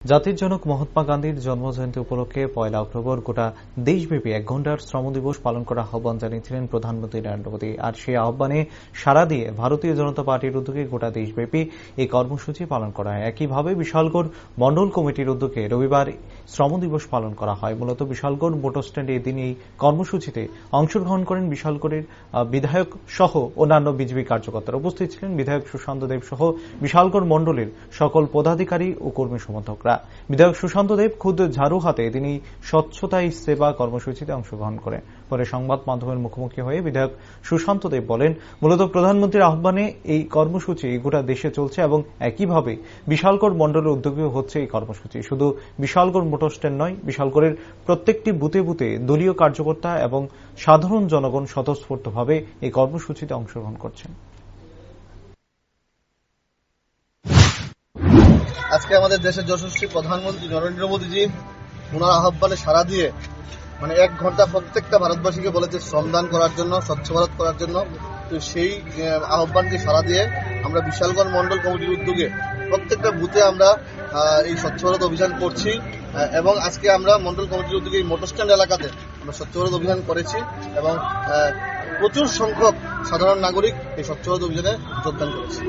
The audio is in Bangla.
জাতির জনক মহাত্মা গান্ধীর জন্মজয়ন্তী উপলক্ষে ১ অক্টোবর গোটা দেশব্যাপী ১ ঘণ্টার শ্রম দিবস পালন করার আহ্বান জানিয়েছিলেন প্রধানমন্ত্রী নরেন্দ্র মোদী। আর সেই আহ্বানে সাড়া দিয়ে ভারতীয় জনতা পার্টির উদ্যোগে গোটা দেশব্যাপী এই কর্মসূচি পালন করা হয়। একইভাবে বিশালগড় মণ্ডল কমিটির উদ্যোগে রবিবার শ্রম দিবস পালন করা হয়। মূলত বিশালগড় মোটর স্ট্যান্ডে এদিন এই কর্মসূচিতে অংশগ্রহণ করেন বিশালগড়ের বিধায়ক সহ অন্যান্য বিজেপি কার্যকর্তারা। উপস্থিত ছিলেন বিধায়ক সুশান্ত দেব সহ বিশালগড় মণ্ডলের সকল পদাধিকারী ও কর্মী সমর্থকরা। বিধায়ক সুশান্ত দেব খুদ ঝাড়ু হাতে তিনি স্বচ্ছতাই সেবা কর্মসূচিতে অংশগ্রহণ করেন। পরে সংবাদ মাধ্যমের মুখোমুখি হয়ে বিধায়ক সুশান্ত দেব বলেন, মূলত প্রধানমন্ত্রীর আহ্বানে এই কর্মসূচি গোটা দেশে চলছে এবং একইভাবে বিশালগড় মণ্ডলের উদ্যোগেও হচ্ছে এই কর্মসূচি। শুধু বিশালগড় মোটর স্ট্যান্ড নয়, বিশালগড়ের প্রত্যেকটি বুথে বুথে দলীয় কার্যকর্তা এবং সাধারণ জনগণ স্বতঃস্ফূর্তভাবে এই কর্মসূচিতে অংশগ্রহণ করছেন। আজকে আমাদের দেশের যশস্বী প্রধানমন্ত্রী নরেন্দ্র মোদীজি ওনার আহ্বানে সাড়া দিয়ে ১ ঘন্টা প্রত্যেকটা ভারতবাসীকে বলেছে শ্রমদান করার জন্য, স্বচ্ছ ভারত করার জন্য। তো সেই আহ্বানকে সাড়া দিয়ে আমরা বিশালগড় মণ্ডল কমিটির উদ্যোগে প্রত্যেকটা বুথে আমরা এই স্বচ্ছ ভারত অভিযান করছি এবং আজকে আমরা মণ্ডল কমিটির উদ্যোগে এই মোটর স্ট্যান্ড এলাকাতে আমরা স্বচ্ছ ভারত অভিযান করেছি এবং প্রচুর সংখ্যক সাধারণ নাগরিক এই স্বচ্ছ ভারত অভিযানে যোগদান করেছে।